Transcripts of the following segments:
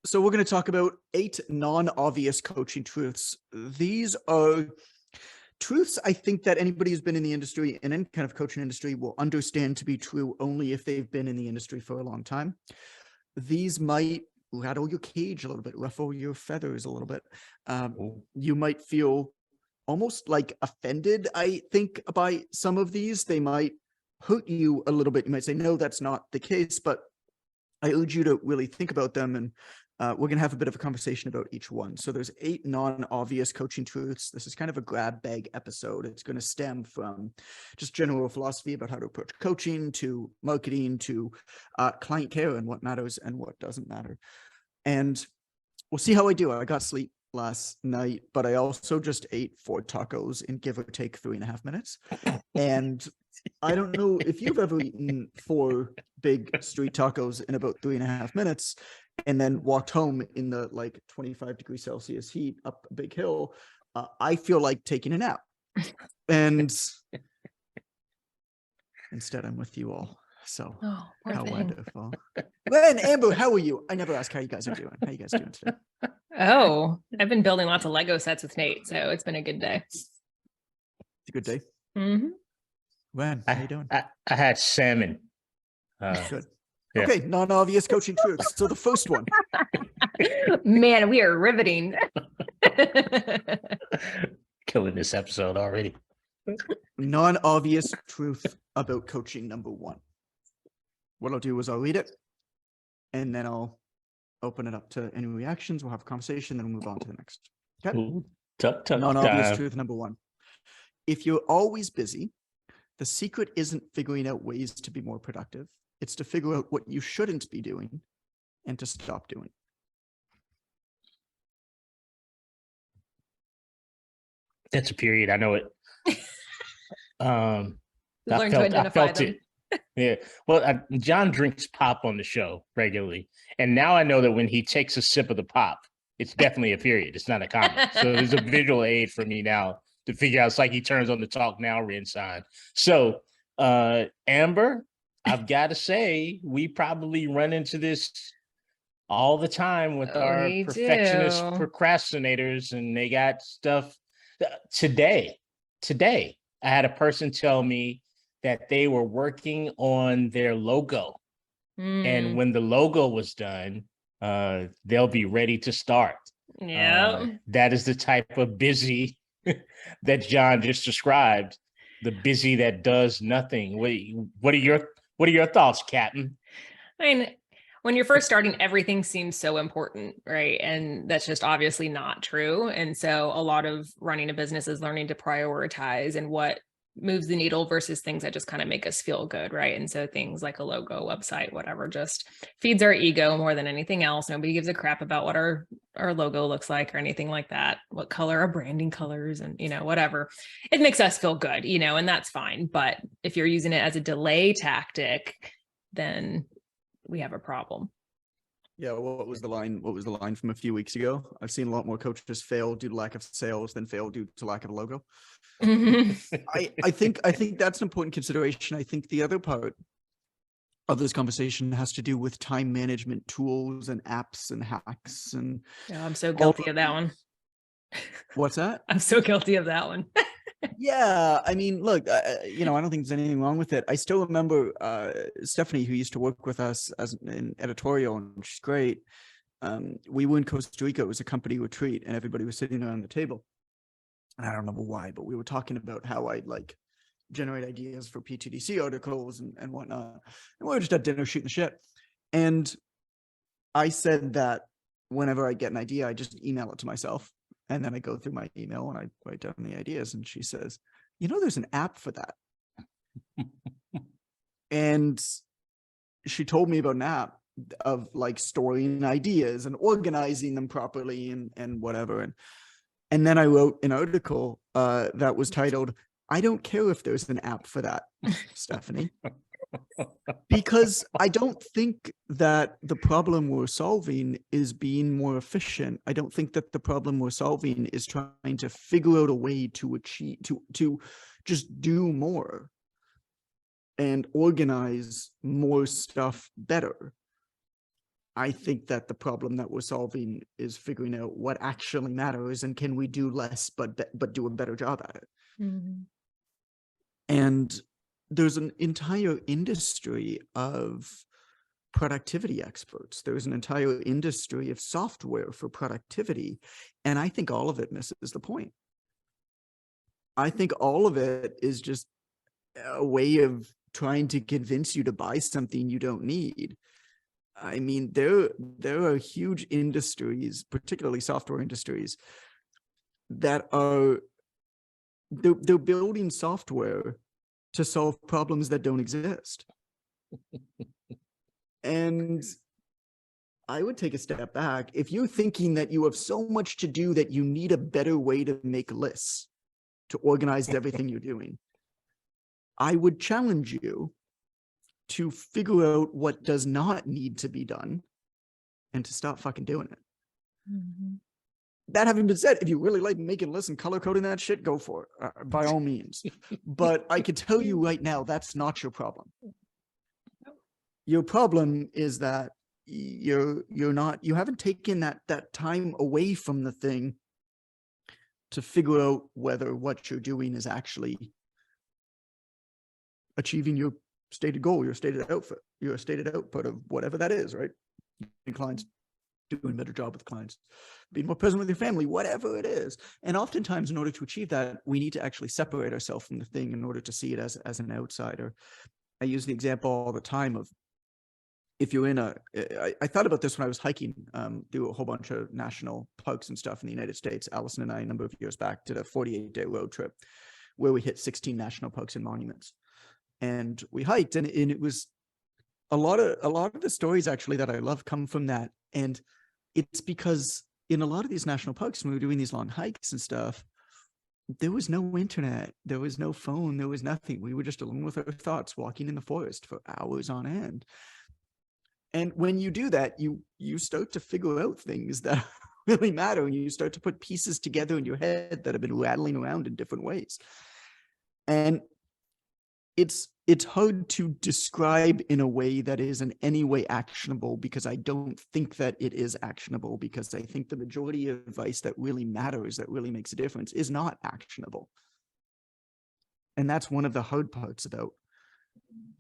So we're going to talk about 8 non-obvious coaching truths. These are truths I think that anybody who's been in the industry and any kind of coaching industry will understand to be true only if they've been in the industry for a long time. These might rattle your cage a little bit, ruffle your feathers a little bit. You might feel almost like offended, I think, by some of these. They might hurt you a little bit. You might say, no, that's not the case, but I urge you to really think about them, and we're going to have a bit of a conversation about each one. So there's 8 non-obvious coaching truths. This is kind of a grab bag episode. It's going to stem from just general philosophy about how to approach coaching, to marketing, to client care and what matters and what doesn't matter. And we'll see how I do. I got sleep last night, but I also just ate 4 tacos in give or take 3.5 minutes. And I don't know if you've ever eaten 4 big street tacos in about 3.5 minutes and then walked home in the like 25 degrees Celsius heat up a big hill. I feel like taking a nap. And instead I'm with you all. So how wonderful. And Amber, how are you? I never ask how you guys are doing. How you guys doing today? Oh, I've been building lots of Lego sets with Nate, so it's been a good day. It's a good day. Mm-hmm. When? How you doing? I had salmon. Good. Yeah. Okay, non-obvious coaching truths. So the first one. Man, we are riveting. Killing this episode already. Non-obvious truth about coaching number 1. What I'll do is I'll read it, and then I'll open it up to any reactions. We'll have a conversation, then we'll move on to the next. Okay. Ooh, Non-obvious truth number 1. If you're always busy, the secret isn't figuring out ways to be more productive. It's to figure out what you shouldn't be doing and to stop doing. That's a period. I know it. Learn to identify them. It. Yeah. Well, John drinks pop on the show regularly. And now I know that when he takes a sip of the pop, it's definitely a period. It's not a comma. So there's a visual aid for me now to figure out. It's like he turns on the talk now rin sign. So Amber, I've got to say, we probably run into this all the time with our perfectionist procrastinators, and they got stuff. Today, I had a person tell me that they were working on their logo. And when the logo was done, they'll be ready to start. Yeah. That is the type of busy that John just described, the busy that does nothing. What are your thoughts, Captain? I mean, when you're first starting, everything seems so important, right? And that's just obviously not true. And so a lot of running a business is learning to prioritize and what moves the needle versus things that just kind of make us feel good, right? And so things like a logo, website, whatever, just feeds our ego more than anything else. Nobody gives a crap about what our logo looks like or anything like that, what color our branding colors and, whatever. It makes us feel good, and that's fine. But if you're using it as a delay tactic, then we have a problem. Yeah, what was the line? What was the line from a few weeks ago? I've seen a lot more coaches fail due to lack of sales than fail due to lack of a logo. Mm-hmm. I think that's an important consideration. I think the other part of this conversation has to do with time management tools and apps and hacks. And I'm so guilty of that one. What's that? I'm so guilty of that one. Yeah, I mean, look, I don't think there's anything wrong with it. I still remember Stephanie, who used to work with us as an editorial, and she's great. We were in Costa Rica. It was a company retreat, and everybody was sitting around the table. And I don't remember why, but we were talking about how I'd like generate ideas for PTDC articles and whatnot. And we were just at dinner shooting the shit. And I said that whenever I get an idea, I just email it to myself. And then I go through my email and I write down the ideas. And she says, there's an app for that. And she told me about an app of like storing ideas and organizing them properly and whatever. And then I wrote an article that was titled, I don't care if there's an app for that, Stephanie. Because I don't think that the problem we're solving is being more efficient. I don't think that the problem we're solving is trying to figure out a way to achieve, to just do more and organize more stuff better. I think that the problem that we're solving is figuring out what actually matters and can we do less but do a better job at it. Mm-hmm. And there's an entire industry of productivity experts. There's an entire industry of software for productivity. And I think all of it misses the point. I think all of it is just a way of trying to convince you to buy something you don't need. I mean, there are huge industries, particularly software industries, that are they're building software to solve problems that don't exist. And I would take a step back. If you're thinking that you have so much to do that you need a better way to make lists to organize everything you're doing, I would challenge you to figure out what does not need to be done and to stop fucking doing it. Mm-hmm. That having been said, if you really like making lists and color coding that shit, go for it, by all means. But I can tell you right now, that's not your problem. Your problem is that you haven't taken that time away from the thing to figure out whether what you're doing is actually achieving your stated goal, your stated output of whatever that is, right? Clients, doing a better job with clients, being more present with your family, whatever it is. And oftentimes, in order to achieve that, we need to actually separate ourselves from the thing in order to see it as an outsider. I use the example all the time of, if you're in I thought about this when I was hiking through a whole bunch of national parks and stuff in the United States. Allison and I, a number of years back, did a 48-day road trip where we hit 16 national parks and monuments. And we hiked, and it was a lot of the stories actually that I love come from that. And it's because in a lot of these national parks, when we were doing these long hikes and stuff, there was no internet, there was no phone, there was nothing. We were just alone with our thoughts, walking in the forest for hours on end. And when you do that, you start to figure out things that really matter, and you start to put pieces together in your head that have been rattling around in different ways. And it's hard to describe in a way that is in any way actionable, because I don't think that it is actionable, because I think the majority of advice that really matters, that really makes a difference, is not actionable. And that's one of the hard parts about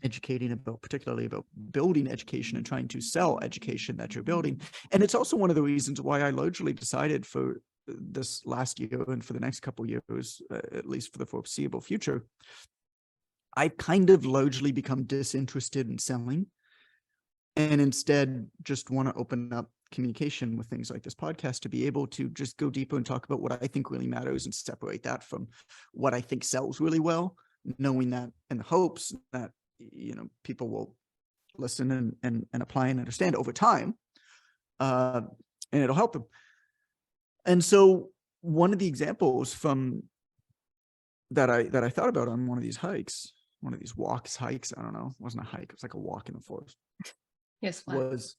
educating, about particularly about building education and trying to sell education that you're building. And it's also one of the reasons why I largely decided for this last year and for the next couple of years, at least for the foreseeable future, I've kind of largely become disinterested in selling, and instead just want to open up communication with things like this podcast to be able to just go deeper and talk about what I think really matters and separate that from what I think sells really well, knowing that in the hopes that, people will listen and apply and understand over time, and it'll help them. And so one of the examples from that I thought about on one of these hikes, one of these hikes, I don't know, it wasn't a hike, it was like a walk in the forest. Yes, was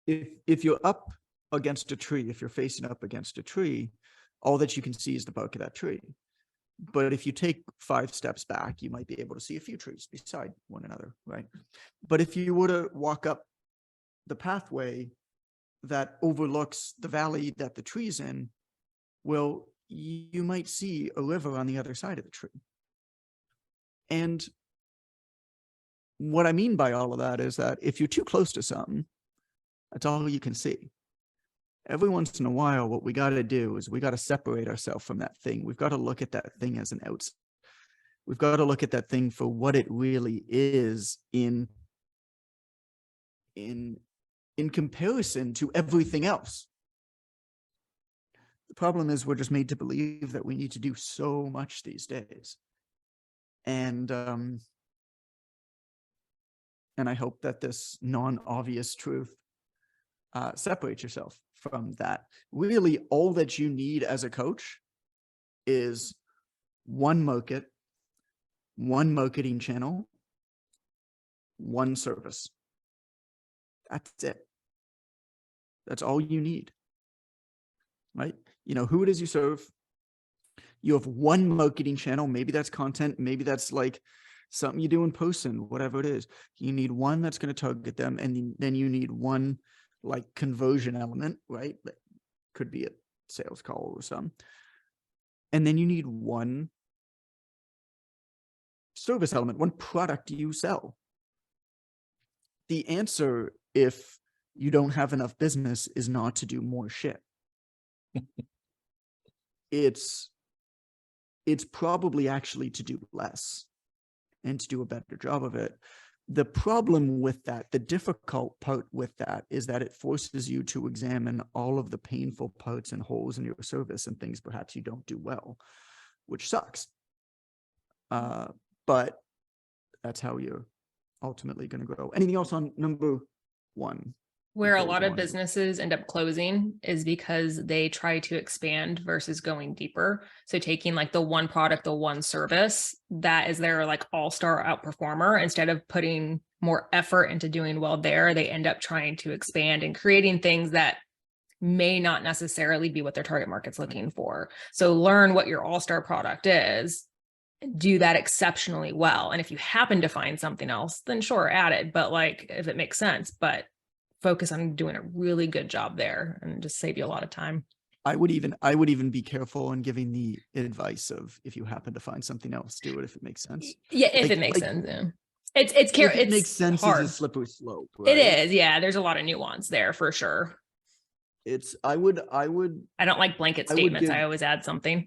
if you're up against a tree, if you're facing up against a tree, all that you can see is the bark of that tree. But if you take 5 steps back, you might be able to see a few trees beside one another, right? But if you were to walk up the pathway that overlooks the valley that the tree's in, well, you might see a river on the other side of the tree. And what I mean by all of that is that if you're too close to something, that's all you can see. Every once in a while, what we got to do is we got to separate ourselves from that thing. We've got to look at that thing as an outsider. We've got to look at that thing for what it really is in comparison to everything else. The problem is we're just made to believe that we need to do so much these days. And I hope that this non-obvious truth separates yourself from that. Really, all that you need as a coach is one market, one marketing channel, one service. That's it. That's all you need, right? Who it is you serve. You have one marketing channel. Maybe that's content. Maybe that's like something you do in person, whatever it is. You need one that's going to target them. And then you need one like conversion element, right? That could be a sales call or some. And then you need one service element, one product you sell. The answer, if you don't have enough business, is not to do more shit. It's probably actually to do less and to do a better job of it. The problem with that, the difficult part with that, is that it forces you to examine all of the painful parts and holes in your service and things perhaps you don't do well, which sucks. But that's how you're ultimately going to grow. Anything else on number one? Where a lot of businesses end up closing is because they try to expand versus going deeper. So taking like the one product, the one service that is their like all-star outperformer, instead of putting more effort into doing well there, they end up trying to expand and creating things that may not necessarily be what their target market's looking for. So learn what your all-star product is, do that exceptionally well. And if you happen to find something else, then sure, add it. But like, if it makes sense, but focus on doing a really good job there and just save you a lot of time. I would even be careful in giving the advice of, if you happen to find something else, do it if it makes sense. Yeah, if it makes sense. Yeah. It makes sense. Hard. Is a slippery slope. Right? It is. Yeah, there's a lot of nuance there for sure. I don't like blanket statements. I always add something.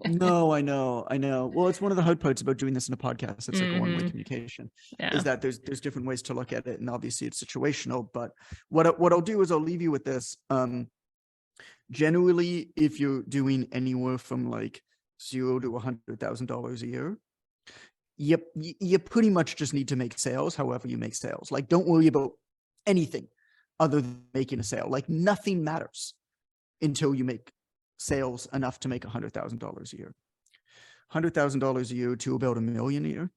No, I know. Well, it's one of the hard parts about doing this in a podcast. It's like a one-way communication. Yeah. Is that there's different ways to look at it, and obviously it's situational. But what I'll do is I'll leave you with this. Generally, if you're doing anywhere from like $0 to $100,000 a year, you pretty much just need to make sales. However you make sales, like don't worry about anything other than making a sale. Like nothing matters until you make sales enough to make $100,000 a year. $100,000 a year to about $1 million a year.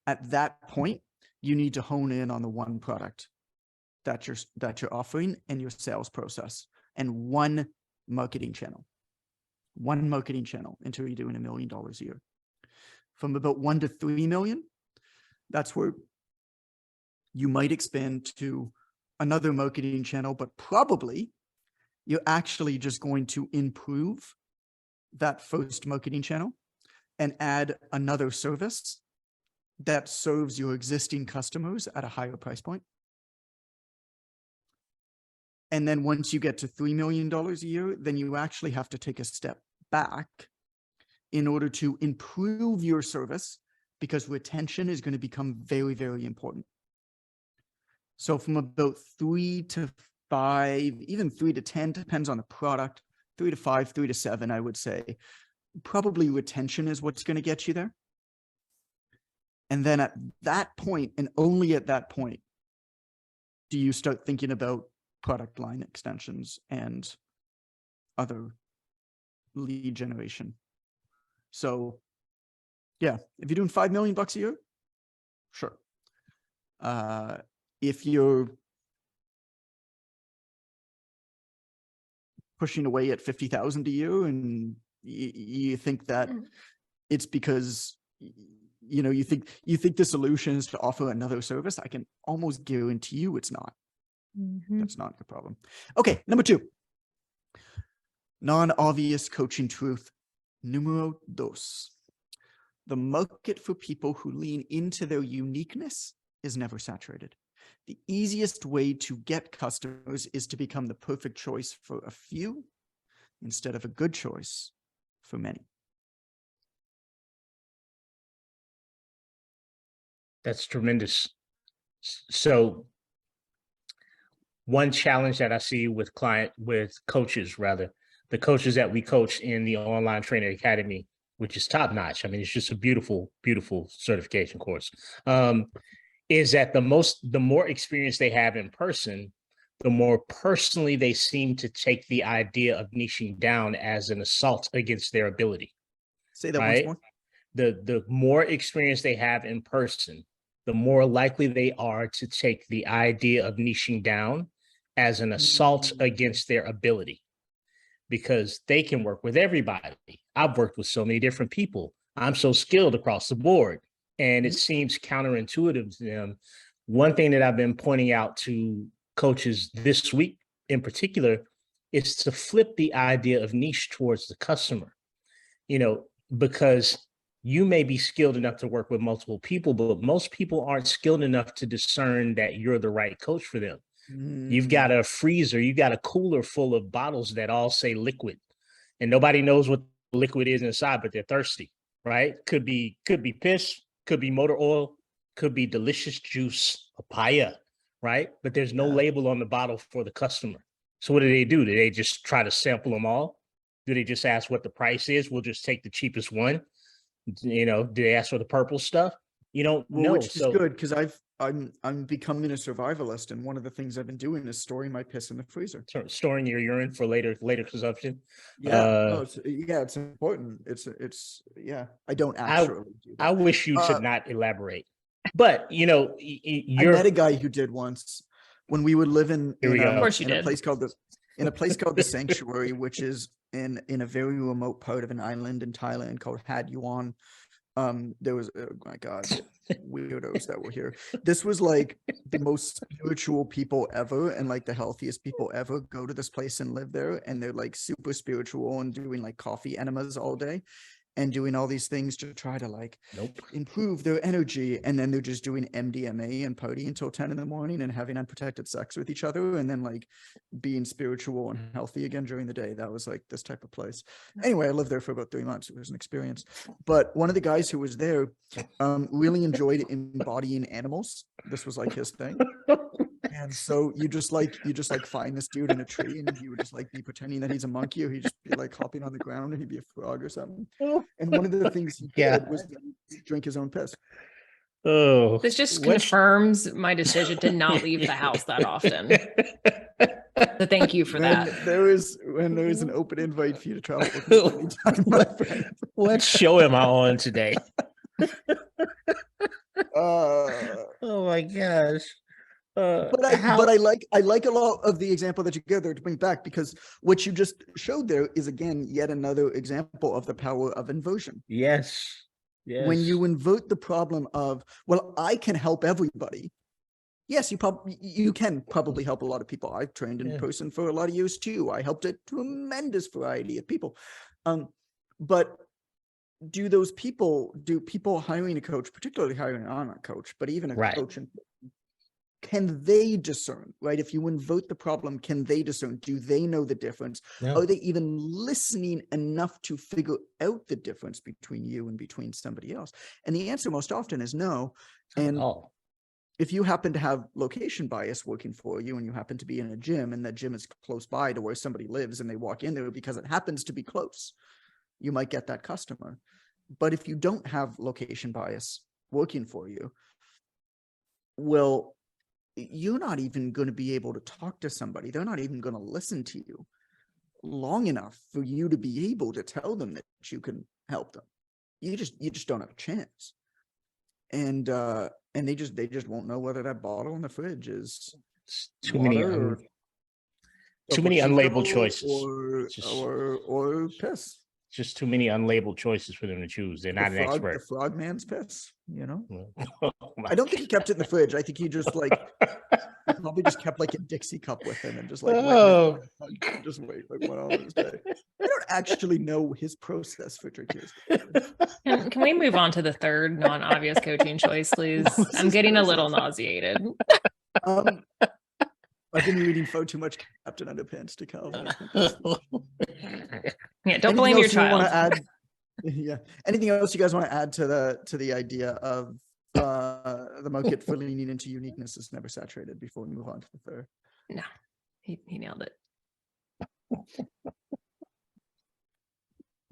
At that point, you need to hone in on the one product that you're offering and your sales process, and one marketing channel until you're doing $1 million a year. From about 1 to 3 million, that's where you might expand to another marketing channel, but probably you're actually just going to improve that first marketing channel and add another service that serves your existing customers at a higher price point. And then once you get to $3 million a year, then you actually have to take a step back in order to improve your service, because retention is going to become very, very important. So from about 3 to 5, even 3 to 10, depends on the product, 3 to 5, 3 to 7, I would say. Probably retention is what's going to get you there. And then at that point, and only at that point, do you start thinking about product line extensions and other lead generation. So yeah, if you're doing $5 million a year, sure. If you're pushing away at 50,000 a year and you think that it's because you think the solution is to offer another service, I can almost guarantee you it's not. That's not the problem. Okay, number 2. Non-obvious coaching truth. Numero dos. The market for people who lean into their uniqueness is never saturated. The easiest way to get customers is to become the perfect choice for a few instead of a good choice for many. That's tremendous. So one challenge that I see with coaches, the coaches that we coach in the Online Trainer Academy, which is top notch. I mean, it's just a beautiful, beautiful certification course. Is that the more experience they have in person, the more personally they seem to take the idea of niching down as an assault against their ability. Say that once more. The more experience they have in person, the more likely they are to take the idea of niching down as an assault against their ability, because they can work with everybody. I've worked with so many different people. I'm so skilled across the board. And it seems counterintuitive to them. One thing that I've been pointing out to coaches this week in particular is to flip the idea of niche towards the customer, because you may be skilled enough to work with multiple people, but most people aren't skilled enough to discern that you're the right coach for them. You've got a freezer, you got a cooler full of bottles that all say liquid, and nobody knows what liquid is inside, but they're thirsty, right? Could be piss, could be motor oil, could be delicious juice, papaya, right? But there's no label on the bottle for the customer. So what do? Do they just try to sample them all? Do they just ask what the price is? We'll just take the cheapest one. Do they ask for the purple stuff? You don't know. Which is good, because I'm becoming a survivalist, and one of the things I've been doing is storing my piss in the freezer. Storing your urine for later consumption. It's important. It's I don't actually do that. I wish you to not elaborate, but I met a guy who did once when we would live in a place called the Sanctuary, which is in a very remote part of an island in Thailand called Had Yuan. There was, oh my God, weirdos that were here. This was like the most spiritual people ever, and like the healthiest people ever go to this place and live there. And they're like super spiritual and doing like coffee enemas all day and doing all these things to try to like improve their energy. And then they're just doing MDMA and partying until 10 in the morning and having unprotected sex with each other, and then like being spiritual and healthy again during the day. That was like this type of place. Anyway, I lived there for about 3 months. It was an experience. But one of the guys who was there really enjoyed embodying animals. This was like his thing. And so you just find this dude in a tree, and he would just like be pretending that he's a monkey, or he'd just be like hopping on the ground and he'd be a frog or something. And one of the things he did was drink his own piss. Oh, this just confirms my decision to not leave the house that often. So thank you for that. When there is an open invite for you to travel with me anytime, my friend. What show am I on today? Oh my gosh. But I like a lot of the example that you give there to bring back, because what you just showed there is again yet another example of the power of inversion. Yes. When you invert the problem of, well, I can help everybody. Yes, you can probably help a lot of people. I've trained in person for a lot of years too. I helped a tremendous variety of people. But do people hiring a coach, particularly hiring an online coach, but even a coach, can they discern, right? If you invert the problem, can they discern? Do they know the difference? No. Are they even listening enough to figure out the difference between you and between somebody else? And the answer most often is no. And if you happen to have location bias working for you, and you happen to be in a gym, and that gym is close by to where somebody lives, and they walk in there because it happens to be close, you might get that customer. But if you don't have location bias working for you, well, you're not even going to be able to talk to somebody. They're not even going to listen to you long enough for you to be able to tell them that you can help them. You just don't have a chance. And they just won't know whether that bottle in the fridge is too many unlabeled choices or piss. Just too many unlabeled choices for them to choose. They're not an expert. The frogman's piss, I don't think he kept it in the fridge. I think he just probably just kept like a Dixie cup with him and just like just wait like 1 hour this day. I don't actually know his process for drinking. Can we move on to the third non-obvious coaching choice, please? I'm getting a little nauseated. I've been reading far too much Captain Underpants to Calvin. Yeah, don't blame your child. Anything else you guys want to add to the idea of the market for leaning into uniqueness is never saturated before we move on to the third? No, he nailed it.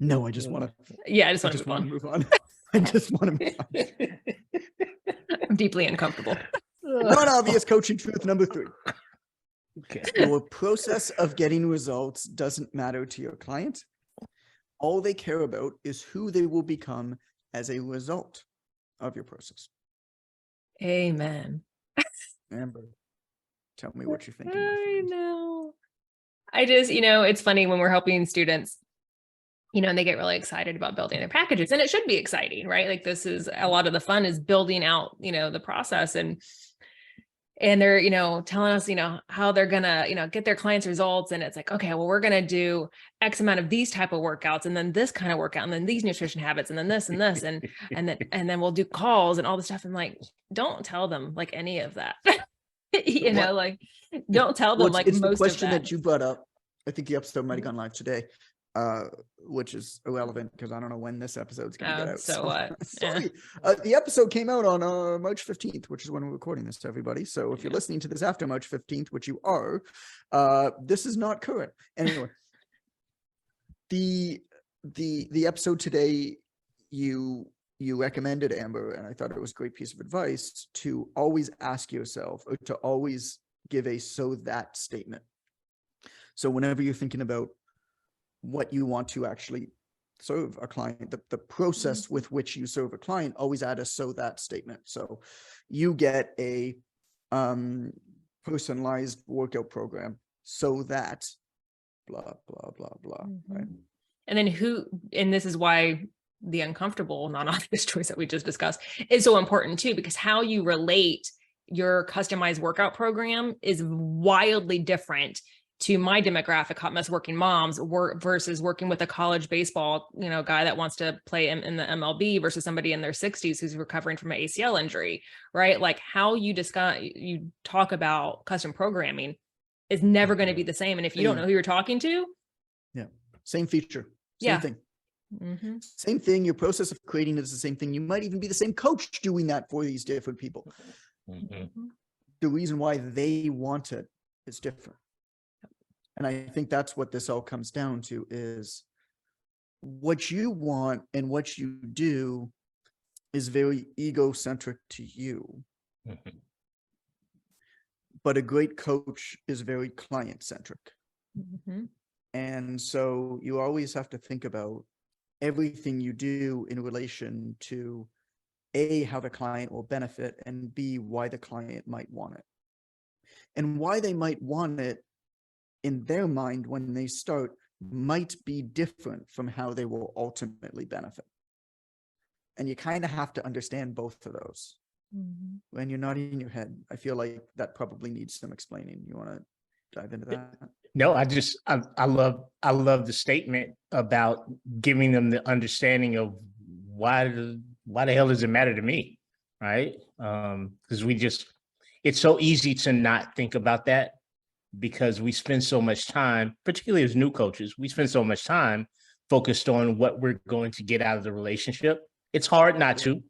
No, I just want to. Yeah, I just want to move on. I just want to move on. I'm deeply uncomfortable. Non-obvious coaching truth number 3. Okay. Your process of getting results doesn't matter to your client. All they care about is who they will become as a result of your process. Amen. Amber, tell me what you're thinking. I know. I just, it's funny when we're helping students, and they get really excited about building their packages, and it should be exciting, right? Like this is a lot of the fun is building out, the process. And and they're, telling us, how they're gonna, get their clients results. And it's like, okay, well, we're gonna do X amount of these type of workouts, and then this kind of workout, and then these nutrition habits, and then this and this, and then we'll do calls and all this stuff. I'm like, don't tell them like any of that. Like, don't tell them like it's most the question of that you brought up. I think the episode might have gone live today, which is irrelevant because I don't know when this episode's going to get out. So what? Sorry. The episode came out on March 15th, which is when we're recording this to everybody. So if you're listening to this after March 15th, which you are, this is not current. Anyway, the episode today, you recommended, Amber, and I thought it was a great piece of advice, to always ask yourself, or to always give a so that statement. So whenever you're thinking about what you want to actually serve a client, the process with which you serve a client, always add a so that statement. So you get a personalized workout program so that blah, blah, blah, blah. Right? And then and this is why the uncomfortable, non-obvious choice that we just discussed is so important too, because how you relate your customized workout program is wildly different to my demographic, hot mess working moms, versus working with a college baseball, guy that wants to play in the MLB versus somebody in their 60s who's recovering from an ACL injury, right? Like how you talk about custom programming is never going to be the same. And if you don't know who you're talking to, same feature, same thing. Same thing. Your process of creating it is the same thing. You might even be the same coach doing that for these different people. The reason why they want it is different. And I think that's what this all comes down to, is what you want and what you do is very egocentric to you. But a great coach is very client-centric. And so you always have to think about everything you do in relation to A, how the client will benefit, and B, why the client might want it. And why they might want it in their mind when they start might be different from how they will ultimately benefit. And you kind of have to understand both of those when you're nodding your head. I feel like that probably needs some explaining. You want to dive into that? No, I love the statement about giving them the understanding of why the hell does it matter to me, right? Because it's so easy to not think about that, because we spend so much time, particularly as new coaches, we spend so much time focused on what we're going to get out of the relationship. It's hard not to,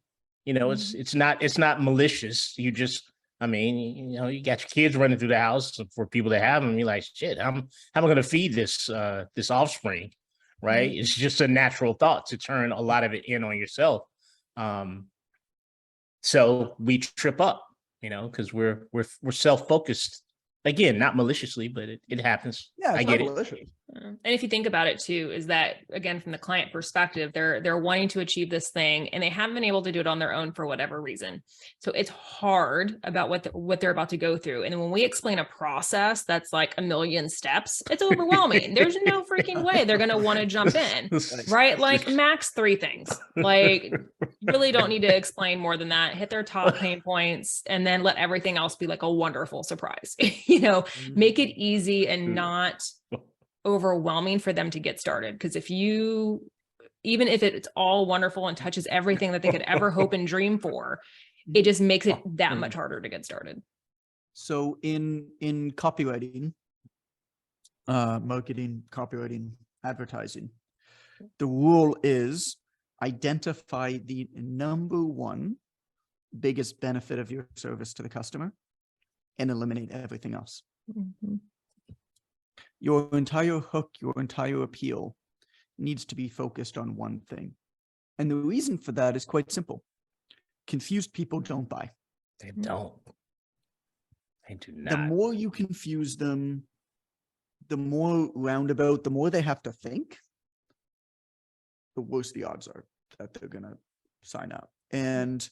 it's not malicious. You got your kids running through the house for people that have them. You're like, shit, how am I going to feed this offspring? Right. It's just a natural thought to turn a lot of it in on yourself. So we trip up, because we're self-focused. Again, not maliciously, but it happens. Yeah, I get it. malicious. And if you think about it too, is that again, from the client perspective, they're wanting to achieve this thing and they haven't been able to do it on their own for whatever reason. So it's hard about what they're about to go through. And then when we explain a process that's like a million steps, it's overwhelming. There's no freaking way they're going to want to jump in, right? Like max 3 things. Like really don't need to explain more than that. Hit their top pain points and then let everything else be like a wonderful surprise. Make it easy and not overwhelming for them to get started. Because even if it's all wonderful and touches everything that they could ever hope and dream for, it just makes it that much harder to get started. So in copywriting, marketing, copywriting, advertising, the rule is identify the number one biggest benefit of your service to the customer and eliminate everything else. Your entire hook, your entire appeal needs to be focused on one thing. And the reason for that is quite simple. Confused people don't buy. They don't. They do not. The more you confuse them, the more roundabout, the more they have to think, the worse the odds are that they're going to sign up. And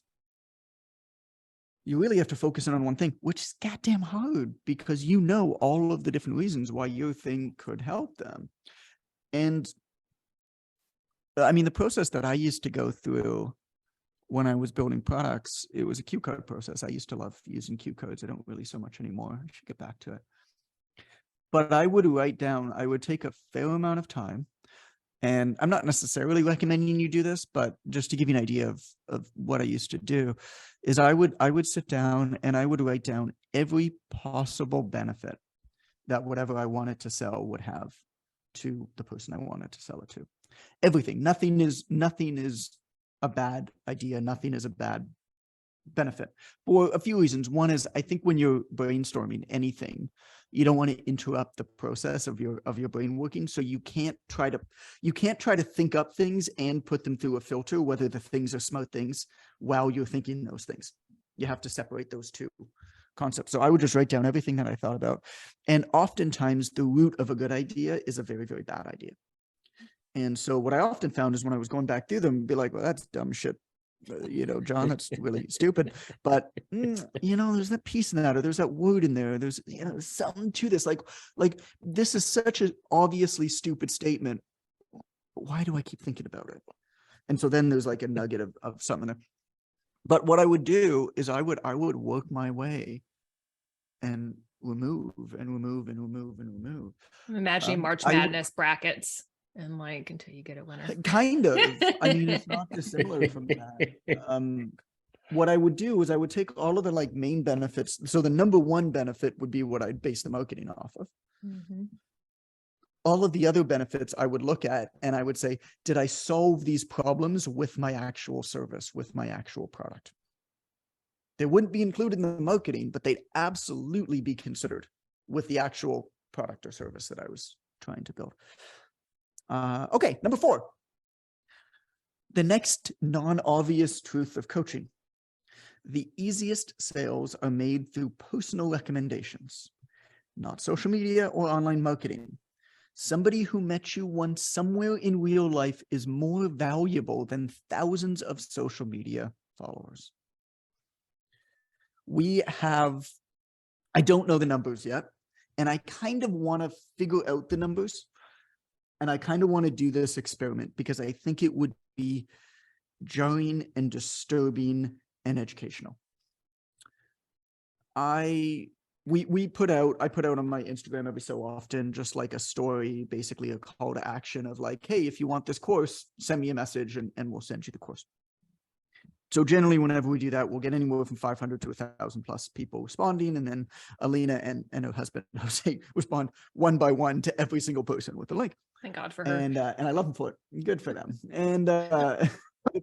you really have to focus in on one thing, which is goddamn hard because you know all of the different reasons why your thing could help them. And I mean, the process that I used to go through when I was building products, it was a cue card process. I used to love using cue cards. I don't really so much anymore. I should get back to it. But I would take a fair amount of time. And I'm not necessarily recommending you do this, but just to give you an idea of what I used to do, is I would sit down and I would write down every possible benefit that whatever I wanted to sell would have to the person I wanted to sell it to. Everything. Nothing is a bad idea. Nothing is a bad benefit for a few reasons. One is, I think when you're brainstorming anything, you don't want to interrupt the process of your brain working. So you can't try to think up things and put them through a filter, whether the things are smart things while you're thinking those things. You have to separate those two concepts. So I would just write down everything that I thought about. And oftentimes the root of a good idea is a very, very bad idea. And so what I often found is when I was going back through them, be like, well, that's dumb shit. John, that's really stupid. But, there's that piece in that, or there's that word in there. There's, something to this. Like this is such an obviously stupid statement. Why do I keep thinking about it? And so then there's like a nugget of something there. But what I would do is I would work my way and remove and remove and remove and remove. I'm imagining March Madness brackets. And until you get a winner. Kind of. I mean, it's not dissimilar from that. What I would do is I would take all of the main benefits. So the number one benefit would be what I'd base the marketing off of. Mm-hmm. All of the other benefits I would look at and I would say, did I solve these problems with my actual service, with my actual product? They wouldn't be included in the marketing, but they'd absolutely be considered with the actual product or service that I was trying to build. Okay, number 4. The next non-obvious truth of coaching. The easiest sales are made through personal recommendations, not social media or online marketing. Somebody who met you once somewhere in real life is more valuable than thousands of social media followers. I don't know the numbers yet, and I kind of want to figure out the numbers. And I kind of want to do this experiment because I think it would be jarring and disturbing and educational. I put out on my Instagram every so often, just like a story, basically a call to action of hey, if you want this course, send me a message and we'll send you the course. So generally, whenever we do that, we'll get anywhere from 500 to 1,000 plus people responding. And then Alina and her husband, Jose, respond one by one to every single person with the link. Thank God for her. And I love them for it. Good for them. And I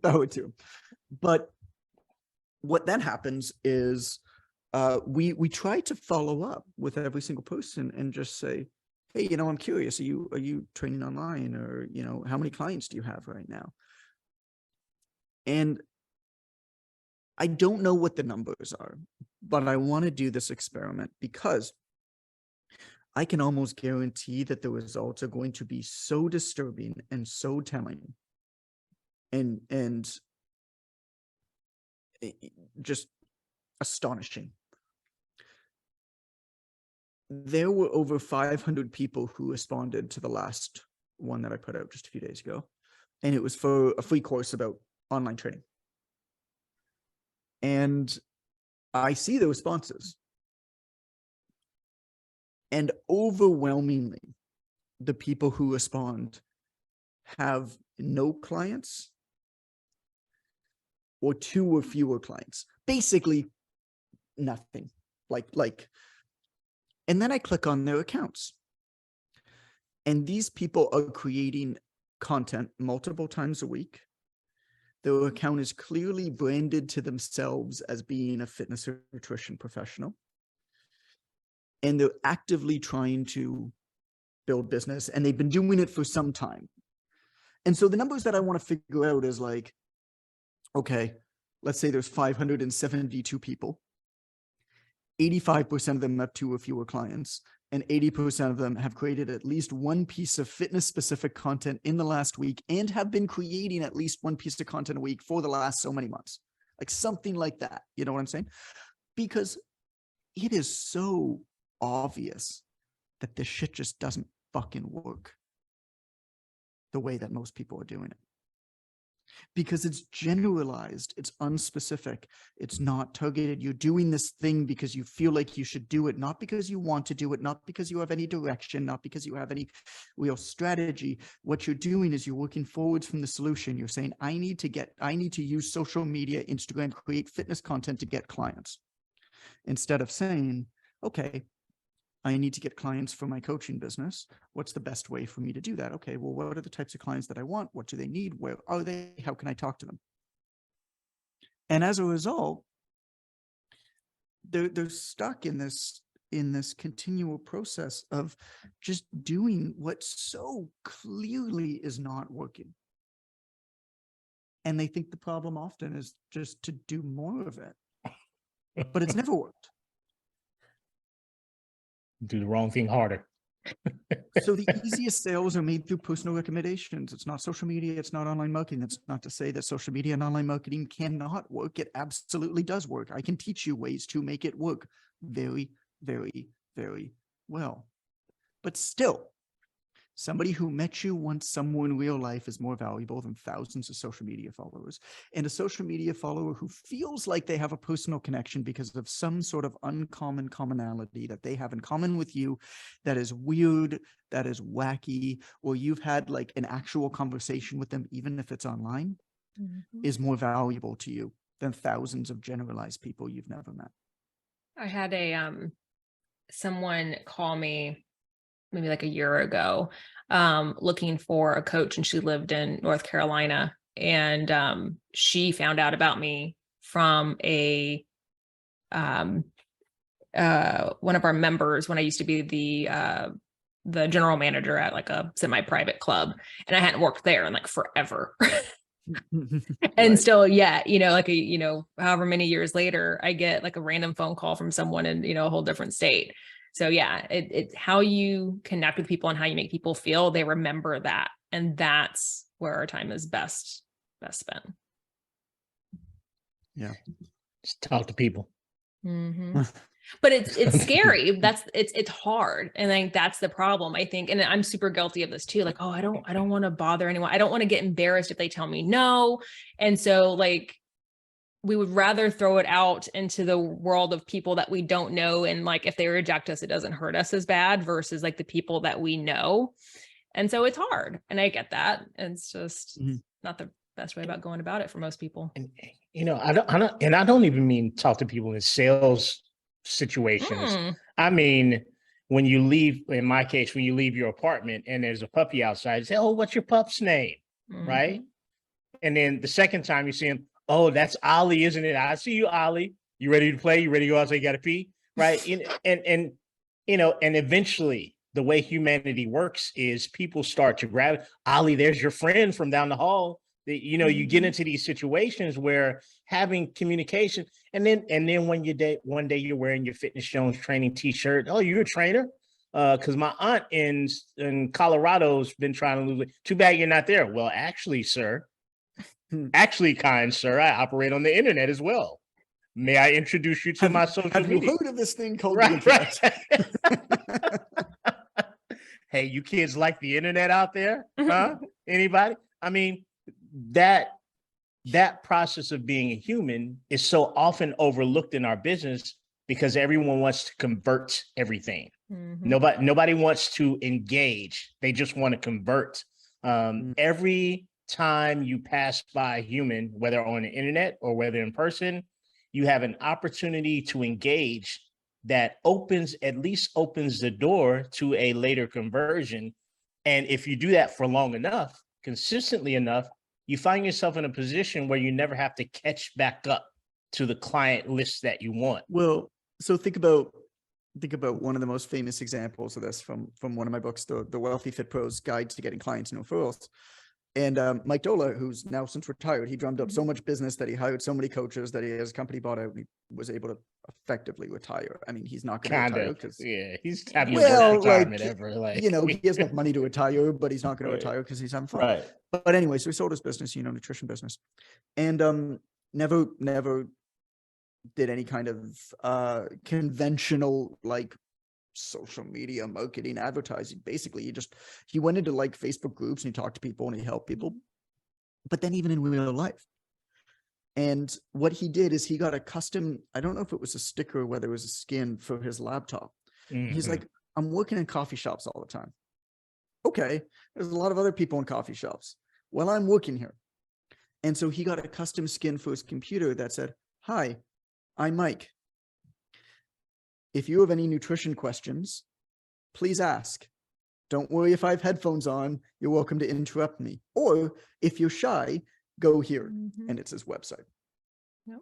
would too. But what then happens is we try to follow up with every single person and just say, hey, I'm curious. Are you training online, or how many clients do you have right now? And I don't know what the numbers are, but I want to do this experiment because I can almost guarantee that the results are going to be so disturbing and so telling and just astonishing. There were over 500 people who responded to the last one that I put out just a few days ago, and it was for a free course about online training. And I see the responses. And overwhelmingly, the people who respond have no clients or 2 or fewer clients. Basically, nothing. And then I click on their accounts. And these people are creating content multiple times a week. Their account is clearly branded to themselves as being a fitness or nutrition professional. And they're actively trying to build business, and they've been doing it for some time. And so the numbers that I want to figure out is okay, let's say there's 572 people. 85% of them have 2 or fewer clients, and 80% of them have created at least one piece of fitness-specific content in the last week and have been creating at least one piece of content a week for the last so many months. Something like that. You know what I'm saying? Because it is so obvious that this shit just doesn't fucking work the way that most people are doing it. because it's generalized, it's unspecific, it's not targeted. You're doing this thing because you feel like you should do it, not because you want to do it, not because you have any direction, not because you have any real strategy. What you're doing is you're working forwards from the solution. You're saying, I need to use social media, Instagram, create fitness content to get clients, instead of saying, okay, I need to get clients for my coaching business. What's the best way for me to do that? Okay, well, what are the types of clients that I want? What do they need? Where are they? How can I talk to them? And as a result, they're stuck in this continual process of just doing what so clearly is not working. And they think the problem often is just to do more of it, but it's never worked. Do the wrong thing harder. So the easiest sales are made through personal recommendations. It's not social media. It's not online marketing. That's not to say that social media and online marketing cannot work. It absolutely does work. I can teach you ways to make it work very, very, very well. But still, somebody who met you once somewhere in real life is more valuable than thousands of social media followers. And a social media follower who feels like they have a personal connection because of some sort of uncommon commonality that they have in common with you, that is weird, that is wacky, or you've had like an actual conversation with them, even if it's online, is more valuable to you than thousands of generalized people you've never met. I had someone call me maybe like a year ago, looking for a coach, and she lived in North Carolina, and she found out about me from one of our members when I used to be the general manager at like a semi-private club, and I hadn't worked there in like forever. And still, like however many years later, I get like a random phone call from someone in, a whole different state. So yeah, it's how you connect with people and how you make people feel. They remember that. And that's where our time is best spent. Yeah. Just talk to people. Mm-hmm. But it's scary. It's hard. And I think that's the problem, I think. And I'm super guilty of this too. Like, oh, I don't want to bother anyone. I don't want to get embarrassed if they tell me no. And so like, we would rather throw it out into the world of people that we don't know. And like, if they reject us, it doesn't hurt us as bad versus like the people that we know. And so it's hard. And I get that. It's just not the best way about going about it for most people. And, I don't even mean talk to people in sales situations. I mean, when you leave, in my case, when you leave your apartment and there's a puppy outside, you say, oh, what's your pup's name? Right. And then the second time you see him, oh, that's Ollie, isn't it? I see you, Ollie. You ready to play? You ready to go outside? You got to pee, right? And eventually, the way humanity works is people start to grab Ollie. There's your friend from down the hall. You get into these situations where having communication, and then when one day you're wearing your Fitness Jones training T-shirt. Oh, you're a trainer? Because my aunt in Colorado's been trying to lose weight. Too bad you're not there. Well, actually, sir. Actually, kind sir, I operate on the internet as well. May I introduce you to my social media? Have you heard of this thing called the internet? Right. Hey, you kids like the internet out there? Huh? Anybody? I mean, that process of being a human is so often overlooked in our business because everyone wants to convert everything. Nobody wants to engage. They just want to convert. Every time you pass by a human, whether on the internet or whether in person, you have an opportunity to engage that at least opens the door to a later conversion. And if you do that for long enough, consistently enough, you find yourself in a position where you never have to catch back up to the client list that you want. Well, so think about one of the most famous examples of this from one of my books, the Wealthy Fit Pro's Guide to Getting Clients and Referrals. And Mike Dola, who's now since retired, he drummed up so much business that he hired so many coaches that his company bought out, and he was able to effectively retire. I mean, he's not going to retire because he's having the worst retirement ever. He has enough money to retire, but he's not going to retire because he's having fun. Right. But anyway, so he sold his business, nutrition business, and never did any kind of conventional like social media marketing, advertising. Basically, he went into like Facebook groups and he talked to people and he helped people. but then even in real life. And what he did is he got a custom, I don't know if it was a sticker or whether it was a skin for his laptop. He's like, I'm working in coffee shops all the time. Okay, there's a lot of other people in coffee shops. Well, I'm working here. And so he got a custom skin for his computer that said, hi, I'm Mike. If you have any nutrition questions, please ask. Don't worry if I have headphones on, you're welcome to interrupt me. Or if you're shy, go here. And it's his website. Yep.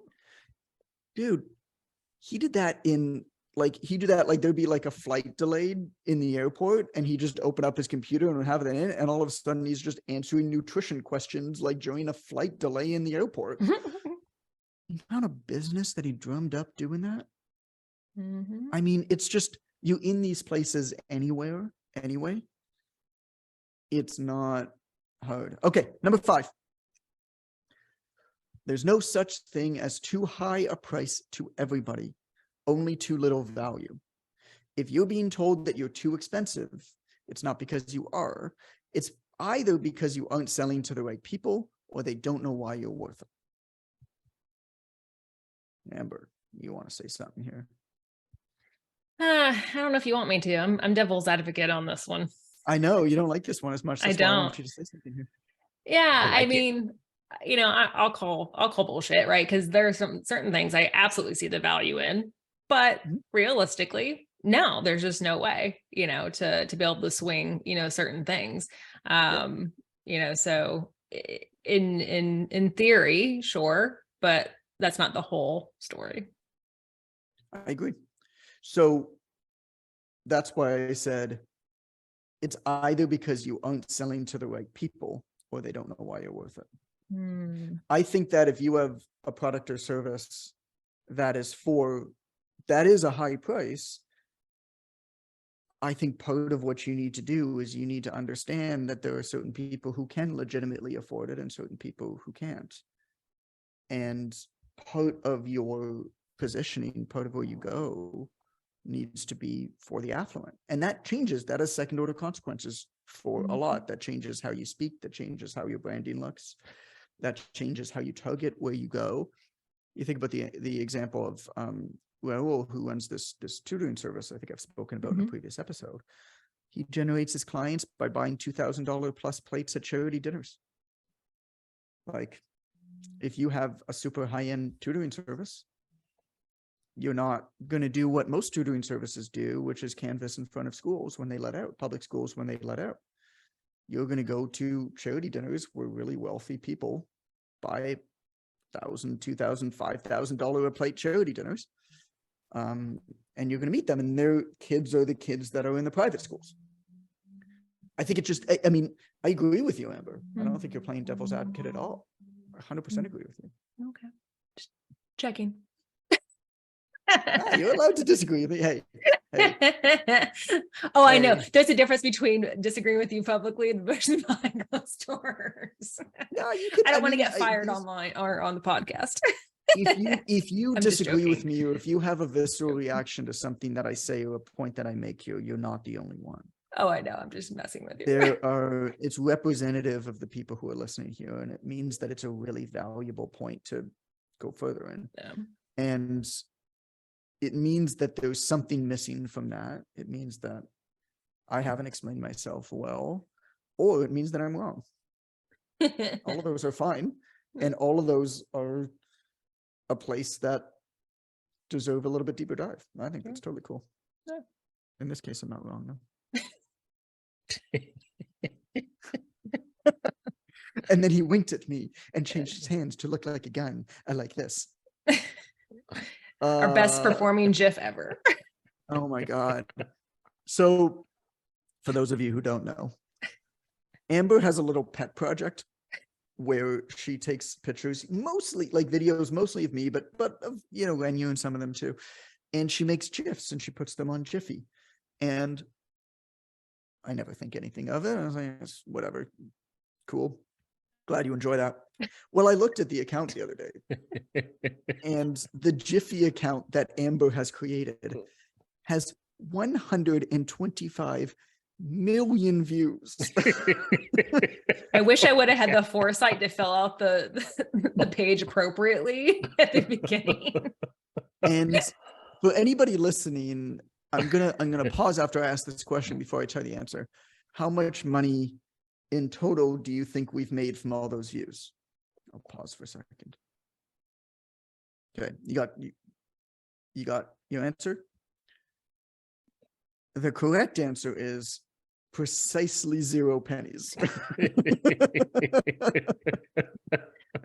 Dude, he did that like there'd be like a flight delayed in the airport, and he just open up his computer and would have that in, and all of a sudden he's just answering nutrition questions like during a flight delay in the airport. The amount of business that he drummed up doing that. I mean, it's just, you in these places anyway. It's not hard. Okay, number 5. There's no such thing as too high a price to everybody, only too little value. If you're being told that you're too expensive, it's not because you are. It's either because you aren't selling to the right people, or they don't know why you're worth it. Amber, you want to say something here? I don't know if you want me to. I'm devil's advocate on this one. I know you don't like this one as much. That's I why don't. I want you to say something here. Yeah, I like I mean, you know, I'll call bullshit, right? Because there are some certain things I absolutely see the value in, but realistically, no, there's just no way, you know, to be able to swing, you know, certain things. You know, so in theory, sure, but that's not the whole story. I agree. So that's why I said it's either because you aren't selling to the right people, or they don't know why you're worth it. I think that if you have a product or service that is a high price, I think part of what you need to do is you need to understand that there are certain people who can legitimately afford it and certain people who can't. And part of your positioning, part of where you go, needs to be for the affluent. And that changes. That has second order consequences for a lot. That changes how you speak, that changes how your branding looks, that changes how you target where you go. You think about the example of Raul, who runs this tutoring service I think I've spoken about in a previous episode. He generates his clients by buying $2,000 plus plates at charity dinners. Like, if you have a super high-end tutoring service, you're not going to do what most tutoring services do, which is canvas in front of schools when they let out, public schools when they let out. You're going to go to charity dinners where really wealthy people buy $1,000, $2,000, $5,000 a plate charity dinners. And you're going to meet them, and their kids are the kids that are in the private schools. I think it just, I mean, I agree with you, Amber. I don't think you're playing devil's advocate at all. I 100% agree with you. Okay. Just checking. You're allowed to disagree with me. Hey. Oh, I know. There's a difference between disagreeing with you publicly and versus behind closed doors. No, you could, I don't want to get fired online or on the podcast. if you I'm just disagree with joking. me, or if you have a visceral reaction to something that I say or a point that I make here, you're not the only one. Oh, I know. I'm just messing with you. It's representative of the people who are listening here, and it means that it's a really valuable point to go further in. Yeah. And it means that there's something missing from that. It means that I haven't explained myself well, or it means that I'm wrong. All of those are fine. And all of those are a place that deserve a little bit deeper dive. I think that's totally cool. Yeah. In this case, I'm not wrong, though. And then he winked at me and changed his hands to look like a gun. I like this. Our best performing GIF ever. Oh my God. So for those of you who don't know, Amber has a little pet project where she takes pictures, mostly like videos, mostly of me, but of, you know, and you and some of them too. And she makes GIFs and she puts them on Jiffy. And I never think anything of it. I was like, it's whatever. Cool. Glad you enjoy that. Well, I looked at the account the other day, and the Jiffy account that Amber has created has 125 million views. I wish I would have had the foresight to fill out the page appropriately at the beginning. And for anybody listening, I'm gonna pause after I ask this question before I tell the answer. How much money in total do you think we've made from all those views? I'll pause for a second. Okay, you got your answer? The correct answer is precisely 0 pennies.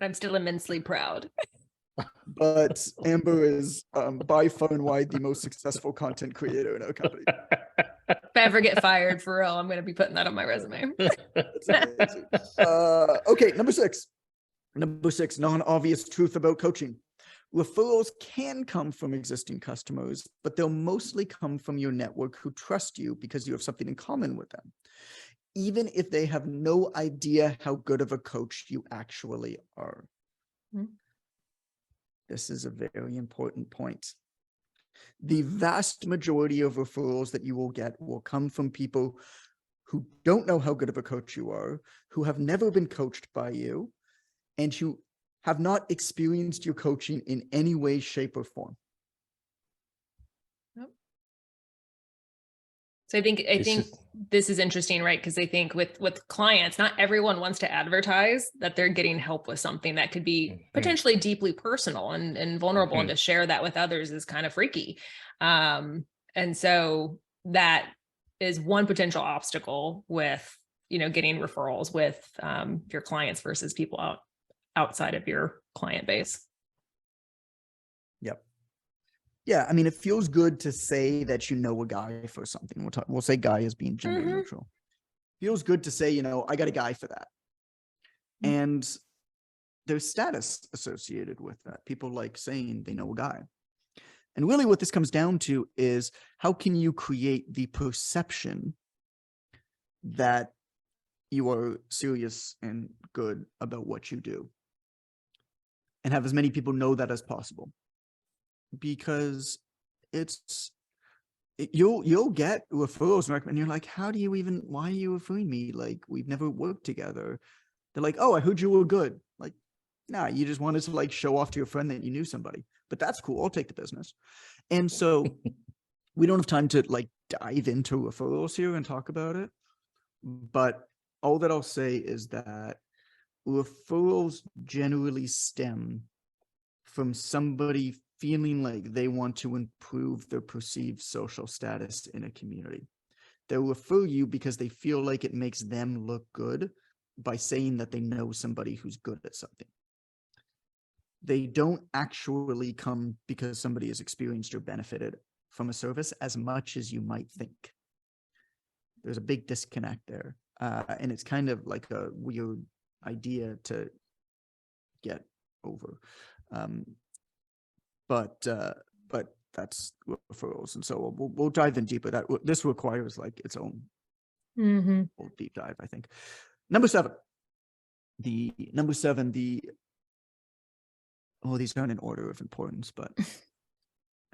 I'm still immensely proud. But Amber is by far and wide the most successful content creator in our company. If I ever get fired for real, I'm going to be putting that on my resume. That's amazing. Okay, number six, non-obvious truth about coaching. Referrals can come from existing customers, but they'll mostly come from your network who trust you because you have something in common with them, even if they have no idea how good of a coach you actually are. Mm-hmm. This is a very important point. The vast majority of referrals that you will get will come from people who don't know how good of a coach you are, who have never been coached by you, and who have not experienced your coaching in any way, shape, or form. Yep. So I think this is interesting, right? Because I think with clients, not everyone wants to advertise that they're getting help with something that could be potentially deeply personal and vulnerable, and to share that with others is kind of freaky. And so that is one potential obstacle with, getting referrals with your clients versus people outside of your client base. Yep. Yeah, I mean, it feels good to say that you know a guy for something. We'll say guy as being gender neutral. Feels good to say, I got a guy for that. And there's status associated with that. People like saying they know a guy. And really what this comes down to is, how can you create the perception that you are serious and good about what you do, and have as many people know that as possible? Because you'll get referrals and you're like, why are you referring me? Like, we've never worked together. They're like, oh, I heard you were good. Like, nah, you just wanted to show off to your friend that you knew somebody, but that's cool. I'll take the business. And so we don't have time to dive into referrals here and talk about it. But all that I'll say is that referrals generally stem from somebody feeling like they want to improve their perceived social status in a community. They'll refer you because they feel like it makes them look good by saying that they know somebody who's good at something. They don't actually come because somebody has experienced or benefited from a service as much as you might think. There's a big disconnect there. And it's kind of like a weird idea to get over. But that's referrals. And so we'll dive in deeper. This requires its own deep dive, I think. Number seven, these aren't in order of importance, but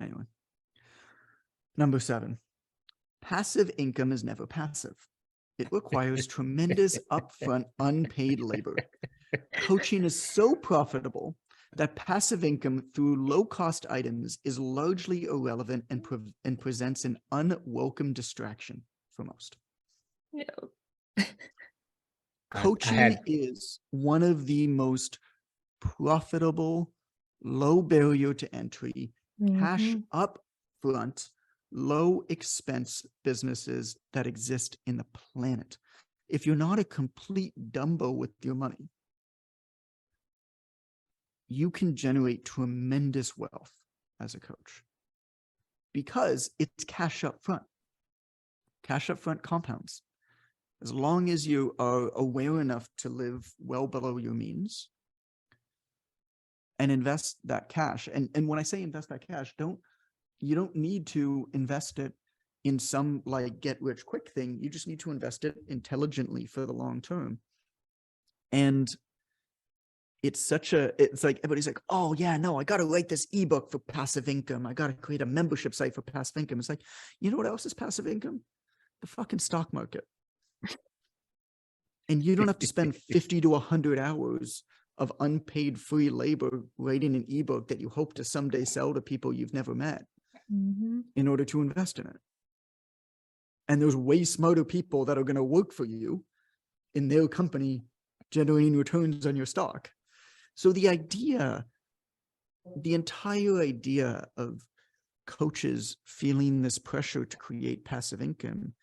anyway. Number 7, passive income is never passive. It requires tremendous upfront unpaid labor. Coaching is so profitable that passive income through low-cost items is largely irrelevant and presents an unwelcome distraction for most. Yeah. Coaching is one of the most profitable, low barrier to entry, cash up front, low expense businesses that exist in the planet. If you're not a complete Dumbo with your money, you can generate tremendous wealth as a coach because it's cash up front. Cash up front compounds. As long as you are aware enough to live well below your means and invest that cash. And when I say invest that cash, you don't need to invest it in some get rich quick thing. You just need to invest it intelligently for the long term. And it's like everybody's like, oh yeah, no, I got to write this ebook for passive income. I got to create a membership site for passive income. It's like, you know what else is passive income? the fucking stock market. And you don't have to spend 50 to 100 hours of unpaid free labor writing an ebook that you hope to someday sell to people you've never met in order to invest in it. And there's way smarter people that are going to work for you in their company generating returns on your stock. So the entire idea of coaches feeling this pressure to create passive income,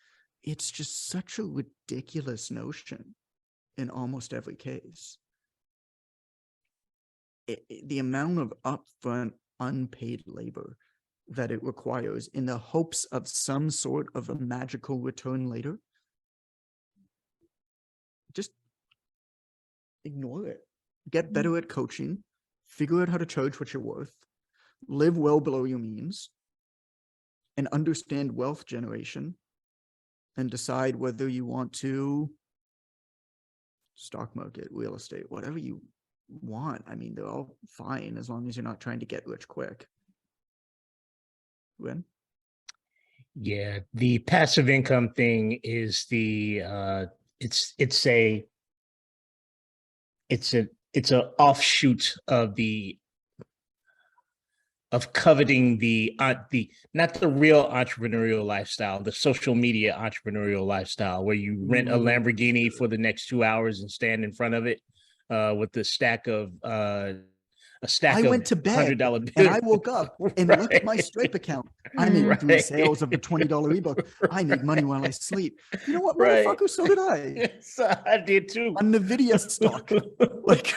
it's just such a ridiculous notion in almost every case. The amount of upfront unpaid labor that it requires in the hopes of some sort of a magical return later, just ignore it. Get better at coaching, figure out how to charge what you're worth, live well below your means, and understand wealth generation, and decide whether you want to stock market, real estate, whatever you want. I mean, they're all fine as long as you're not trying to get rich quick. When? Yeah, the passive income thing is it's an offshoot of coveting the not the real entrepreneurial lifestyle, the social media entrepreneurial lifestyle, where you rent a Lamborghini for the next 2 hours and stand in front of it with a stack of I went to bed $100 bills. and I woke up and looked at my Stripe account. I made 3 sales of the $20 ebook. I made money while I sleep. You know what, motherfucker? So did I. Yes, I did too. On NVIDIA stock. Like,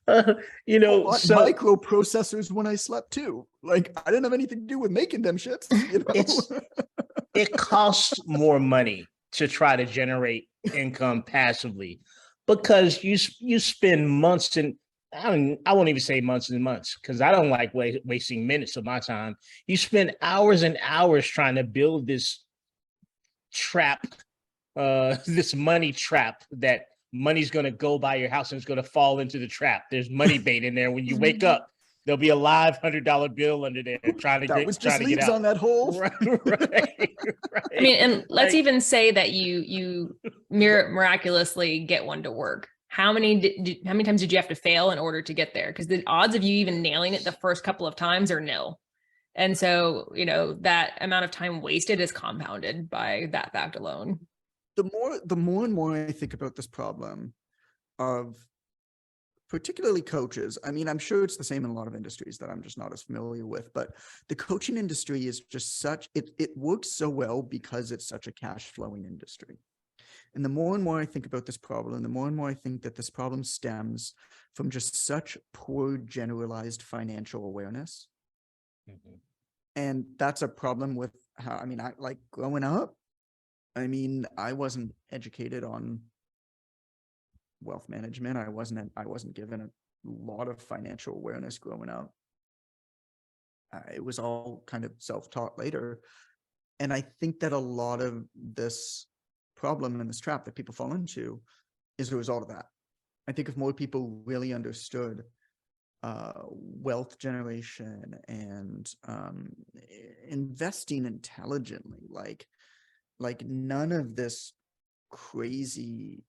so microprocessors when I slept too. Like, I didn't have anything to do with making them shits. You know? It costs more money to try to generate income passively, because you spend months and I won't even say months and months, because I don't like wasting minutes of my time. You spend hours and hours trying to build this trap, this money trap, that money's going to go by your house and it's going to fall into the trap. There's money bait in there. When you wake up, there'll be a live $100 bill under there trying to get out. On that hole. Right. I mean, and let's even say that you miraculously get one to work. How many times did you have to fail in order to get there? Because the odds of you even nailing it the first couple of times are nil. And so, that amount of time wasted is compounded by that fact alone. The more and more I think about this problem of particularly coaches, I mean, I'm sure it's the same in a lot of industries that I'm just not as familiar with, but the coaching industry is just it works so well because it's such a cash flowing industry. And the more and more I think about this problem, the more and more I think that this problem stems from just such poor generalized financial awareness. Mm-hmm. And that's a problem with how, I mean, I like growing up, I mean, I wasn't educated on wealth management. I wasn't given a lot of financial awareness growing up. It was all kind of self-taught later. And I think that a lot of this problem and this trap that people fall into is a result of that. I think if more people really understood wealth generation and investing intelligently, like none of this crazy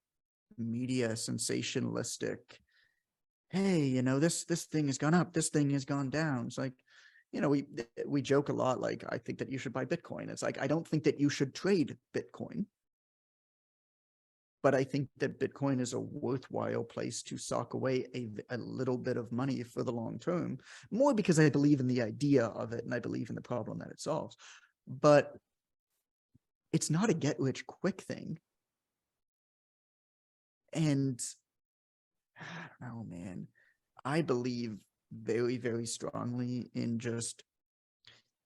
media sensationalistic, hey, this thing has gone up, this thing has gone down. It's like, we joke a lot, like, I think that you should buy Bitcoin. It's like, I don't think that you should trade Bitcoin, but I think that Bitcoin is a worthwhile place to sock away a little bit of money for the long term, more because I believe in the idea of it and I believe in the problem that it solves. But it's not a get rich quick thing. And I don't know, man, I believe very, very strongly in just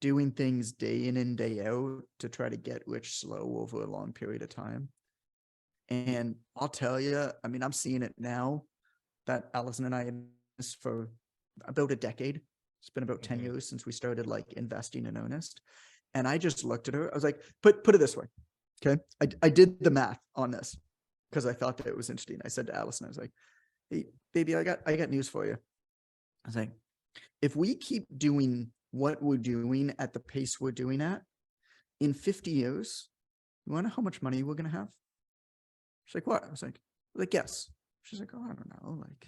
doing things day in and day out to try to get rich slow over a long period of time. And I'll tell you, I mean, I'm seeing it now that Allison and I have this for about a decade. It's been about 10 years since we started like investing in earnest. And I just looked at her. I was like, put it this way. Okay. I did the math on this because I thought that it was interesting. I said to Allison, I was like, hey, baby, I got news for you. I was like, if we keep doing what we're doing at the pace we're doing at, in 50 years, you want to know how much money we're going to have? She's like, what? I was like, guess. She's like, oh, I don't know, like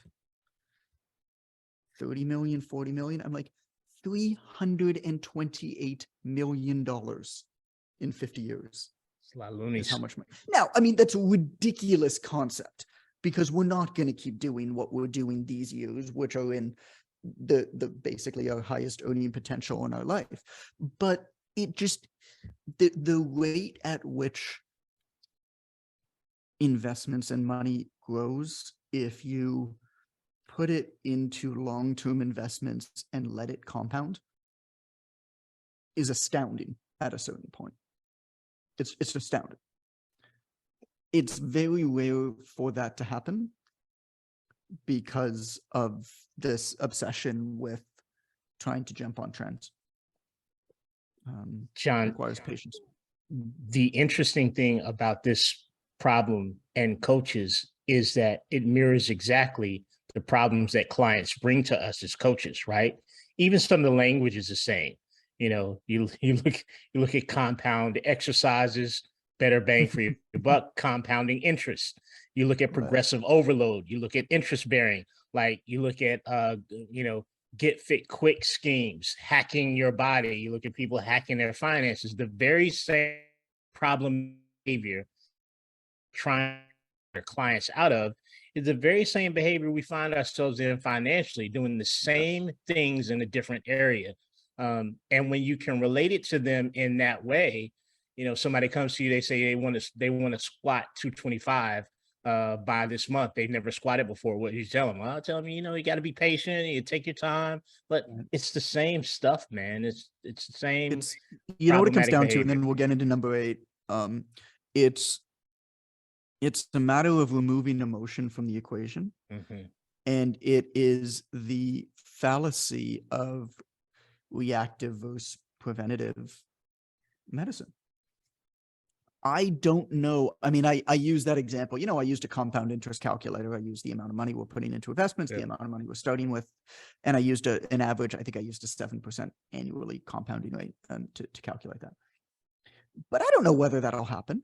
30 million, 40 million. I'm like, $328 million in 50 years. It's a lot of Is loonies. how much money. Now, I mean, that's a ridiculous concept because we're not going to keep doing what we're doing these years, which are in the basically our highest earning potential in our life. But it just, the rate at which investments and money grows, if you put it into long-term investments and let it compound, is astounding at a certain point. It's astounding. It's very rare for that to happen because of this obsession with trying to jump on trends. John, requires patience. The interesting thing about this problem and coaches is that it mirrors exactly the problems that clients bring to us as coaches, right? Even some of the language is the same. You know, you look at compound exercises, better bang for your buck, compounding interest. You look at progressive overload. You look at interest bearing. Like you look at get fit quick schemes, hacking your body. You look at people hacking their finances. The very same problem behavior trying their clients out of is the very same behavior we find ourselves in financially, doing the same things in a different area. And when you can relate it to them in that way, you know, somebody comes to you, they say they want to squat 225 by this month. They've never squatted before. What do you tell them? Well, I'll tell them, you know, you got to be patient, you take your time, but it's the same stuff, man. It's the same. It's, you know what it comes down behavior. to, and then we'll get into number 8. It's a matter of removing emotion from the equation. Mm-hmm. And it is the fallacy of reactive versus preventative medicine. I don't know. I mean, I use that example. You know, I used a compound interest calculator. I used the amount of money we're putting into investments, the amount of money we're starting with. And I used an average, I think I used a 7% annually compounding rate to calculate that. But I don't know whether that'll happen.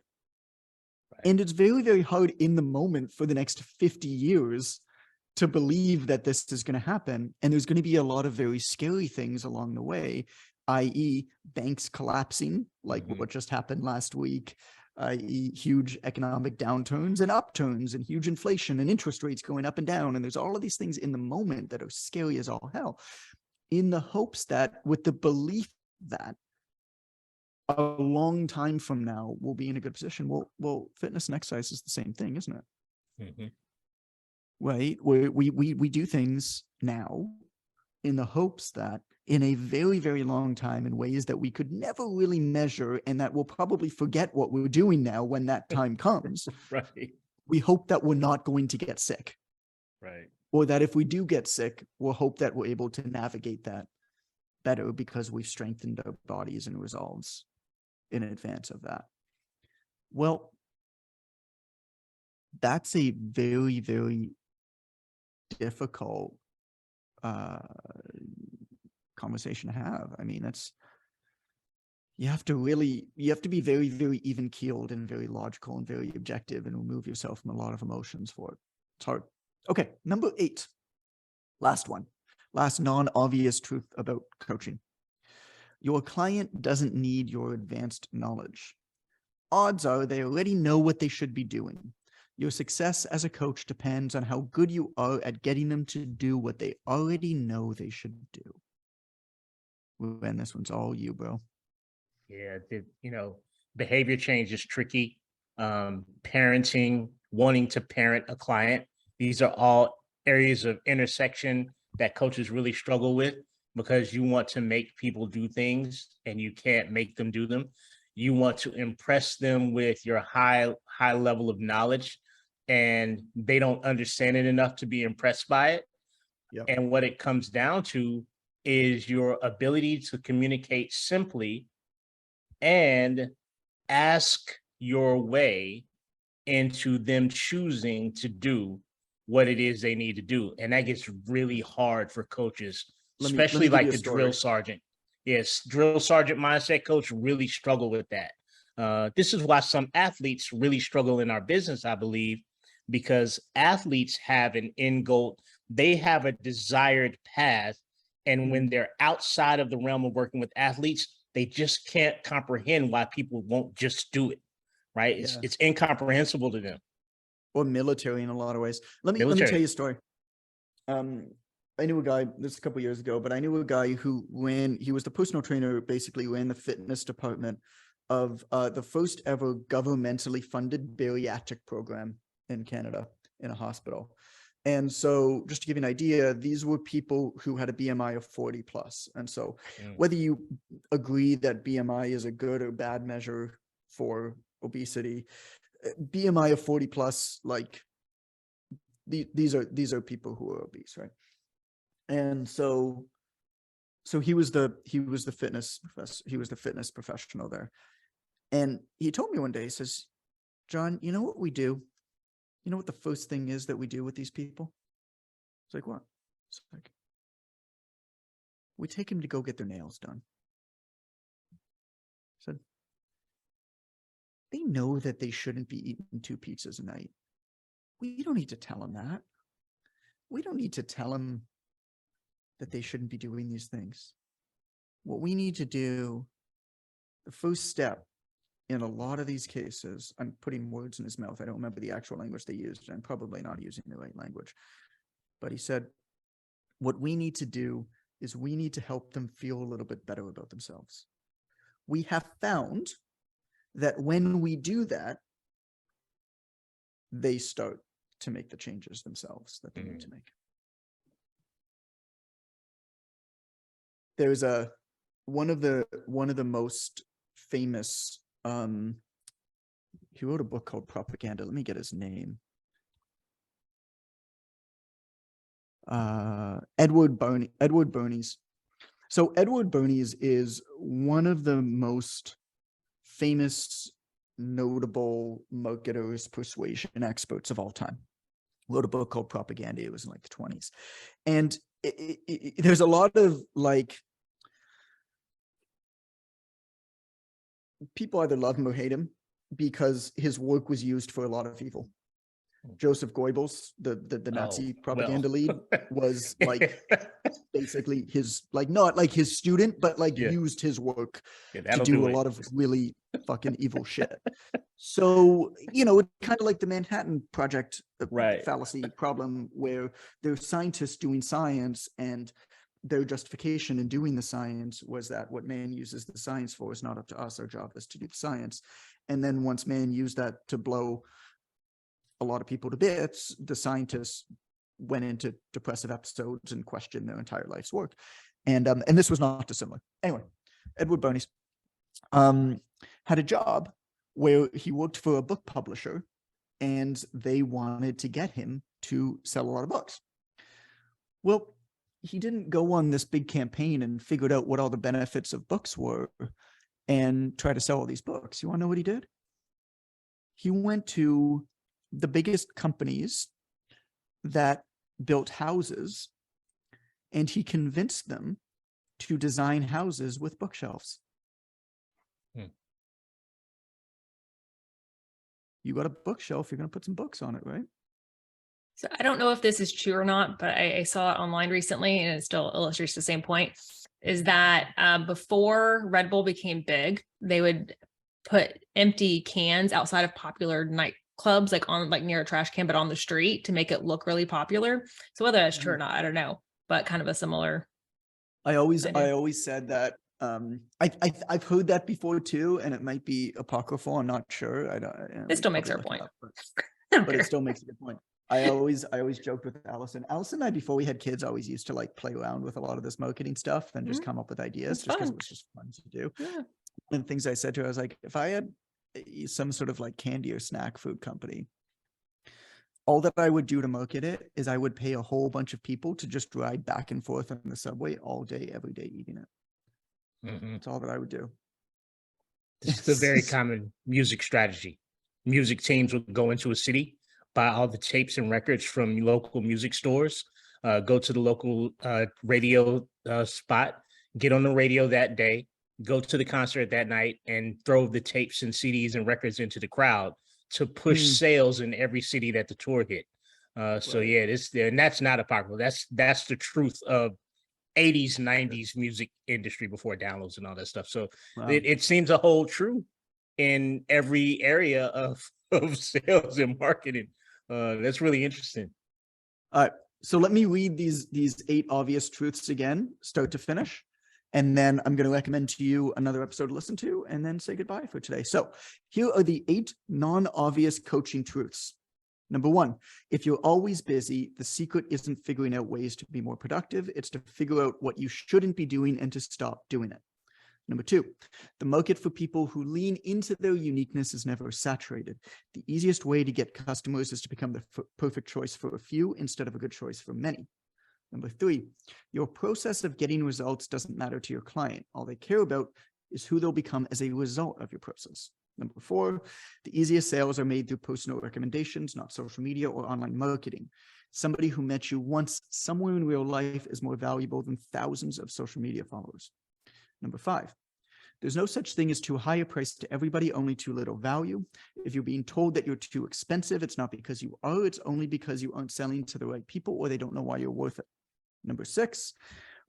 Right. And it's very, very hard in the moment for the next 50 years to believe that this is going to happen. And there's going to be a lot of very scary things along the way, i.e. banks collapsing, like what just happened last week, i.e. huge economic downturns and upturns and huge inflation and interest rates going up and down. And there's all of these things in the moment that are scary as all hell, in the hopes that, with the belief that a long time from now we'll be in a good position. Well, fitness and exercise is the same thing, isn't it? Mm-hmm. Right? We do things now in the hopes that in a very, very long time, in ways that we could never really measure, and that we'll probably forget what we're doing now when that time comes. Right. We hope that we're not going to get sick. Right. Or that if we do get sick, we'll hope that we're able to navigate that better because we've strengthened our bodies and resolves in advance of that. Well, that's a very, very difficult conversation to have. I mean, you have to be very, very even keeled and very logical and very objective and remove yourself from a lot of emotions for it. It's hard. Okay, number 8, last one, last non-obvious truth about coaching. Your client doesn't need your advanced knowledge. Odds are they already know what they should be doing. Your success as a coach depends on how good you are at getting them to do what they already know they should do. And this one's all you, bro. Yeah, behavior change is tricky. Parenting, wanting to parent a client, these are all areas of intersection that coaches really struggle with, because you want to make people do things and you can't make them do them. You want to impress them with your high level of knowledge, and they don't understand it enough to be impressed by it. Yep. And what it comes down to is your ability to communicate simply and ask your way into them choosing to do what it is they need to do. And that gets really hard for coaches, especially like the drill sergeant. Yes, drill sergeant mindset coach really struggle with that. This is why some athletes really struggle in our business, I believe, because athletes have an end goal. They have a desired path. And when they're outside of the realm of working with athletes, they just can't comprehend why people won't just do it. Right. Yeah. It's incomprehensible to them. Or military in a lot of ways. Let me tell you a story. I knew a guy, this a couple years ago, but I knew a guy who he was the personal trainer, basically ran the fitness department of the first ever governmentally funded bariatric program in Canada in a hospital. And so just to give you an idea, these were people who had a BMI of 40 plus. And so whether you agree that BMI is a good or bad measure for obesity, BMI of 40 plus, like these are people who are obese, right? And so he was the fitness professional there. And he told me one day, he says, John, you know what we do? You know what the first thing is that we do with these people? It's like, what? It's like, we take them to go get their nails done. I said, they know that they shouldn't be eating 2 pizzas a night. We don't need to tell them that. We don't need to tell them that they shouldn't be doing these things. What we need to do, the first step in a lot of these cases, I'm putting words in his mouth. I don't remember the actual language they used. I'm probably not using the right language. But he said, what we need to do is we need to help them feel a little bit better about themselves. We have found that when we do that, they start to make the changes themselves that they need to make. There's one of the most famous, he wrote a book called Propaganda. Let me get his name. Edward Bernays. So Edward Bernays is one of the most famous, notable marketers, persuasion experts of all time. Wrote a book called Propaganda. It was in like the 1920s. And there's a lot of like, people either love him or hate him because his work was used for a lot of evil. Joseph Goebbels, the Nazi propaganda lead, was like basically his, like, not like his student, but like used his work to do a lot of really fucking evil shit. So, you know, kind of like the Manhattan Project fallacy problem, where there's scientists doing science and their justification in doing the science was that what man uses the science for is not up to us. Our job is to do the science. And then once man used that to blow a lot of people to bits, the scientists went into depressive episodes and questioned their entire life's work. And this was not dissimilar. Anyway, Edward Bernays had a job where he worked for a book publisher and they wanted to get him to sell a lot of books. Well, he didn't go on this big campaign and figured out what all the benefits of books were and try to sell all these books. You want to know what he did? He went to the biggest companies that built houses and he convinced them to design houses with bookshelves. You got a bookshelf, you're going to put some books on it, right? So I don't know if this is true or not, but I saw it online recently and it still illustrates the same point, is that before Red Bull became big, they would put empty cans outside of popular nightclubs, like on like near a trash can, but on the street to make it look really popular. So whether that's true or not, I don't know, but kind of a similar. I always said that. I've heard that before too, and it might be apocryphal. I'm not sure. It still makes our point. But it still makes a good point. I always joked with Allison. Allison and I, before we had kids, always used to like play around with a lot of this marketing stuff and just come up with ideas just because it was just fun to do. Yeah. One of the things I said to her, I was like, if I had some sort of like candy or snack food company, all that I would do to market it is I would pay a whole bunch of people to just ride back and forth on the subway all day, every day, eating it. That's all that I would do. This is a very common music strategy. Music teams would go into a city, buy all the tapes and records from local music stores, go to the local radio spot, get on the radio that day, go to the concert that night, and throw the tapes and CDs and records into the crowd to push sales in every city that the tour hit. So Right. yeah, and that's not apocryphal. That's the truth of 80s, 90s music industry before downloads and all that stuff. So Wow. it seems to hold true in every area of sales and marketing. That's really interesting. All right. So let me read these 8 obvious truths again, start to finish. And then I'm going to recommend to you another episode to listen to and then say goodbye for today. So here are the 8 non-obvious coaching truths. Number 1, if you're always busy, the secret isn't figuring out ways to be more productive. It's to figure out what you shouldn't be doing and to stop doing it. Number 2, the market for people who lean into their uniqueness is never saturated. The easiest way to get customers is to become the perfect choice for a few instead of a good choice for many. Number 3, your process of getting results doesn't matter to your client. All they care about is who they'll become as a result of your process. Number 4, the easiest sales are made through personal recommendations, not social media or online marketing. Somebody who met you once somewhere in real life is more valuable than thousands of social media followers. Number 5, there's no such thing as too high a price to everybody, only too little value. If you're being told that you're too expensive, it's not because you are, it's only because you aren't selling to the right people or they don't know why you're worth it. Number 6,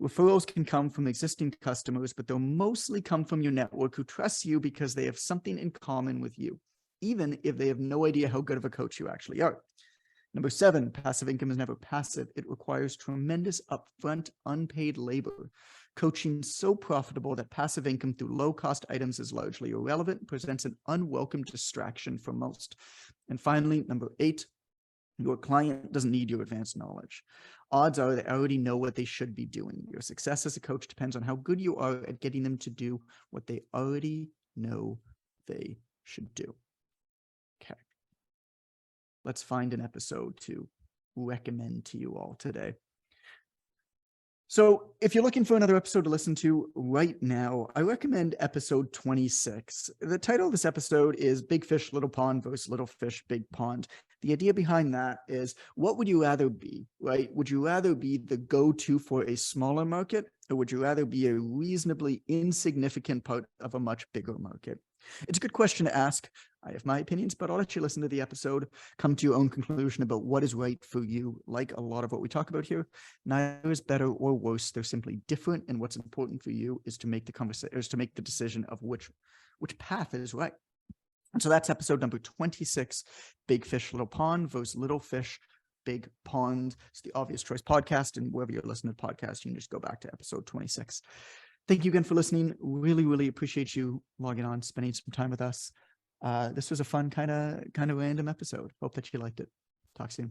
referrals can come from existing customers, but they'll mostly come from your network who trusts you because they have something in common with you, even if they have no idea how good of a coach you actually are. Number 7, passive income is never passive. It requires tremendous upfront unpaid labor. Coaching so profitable that passive income through low-cost items is largely irrelevant, presents an unwelcome distraction for most. And finally, number 8, your client doesn't need your advanced knowledge. Odds are they already know what they should be doing. Your success as a coach depends on how good you are at getting them to do what they already know they should do. Okay. Let's find an episode to recommend to you all today. So if you're looking for another episode to listen to right now, I recommend episode 26. The title of this episode is Big Fish, Little Pond versus Little Fish, Big Pond. The idea behind that is, what would you rather be, right? Would you rather be the go-to for a smaller market, or would you rather be a reasonably insignificant part of a much bigger market? It's a good question to ask. I have my opinions, but I'll let you listen to the episode, come to your own conclusion about what is right for you. Like a lot of what we talk about here, neither is better or worse. They're simply different. And what's important for you is to make the conversation, is to make the decision of which path is right. And so that's episode number 26, Big Fish, Little Pond versus Little Fish, Big Pond. It's the Obvious Choice podcast. And wherever you're listening to podcasts, you can just go back to episode 26. Thank you again for listening. Really, really appreciate you logging on, spending some time with us. This was a fun kind of random episode. Hope that you liked it. Talk soon.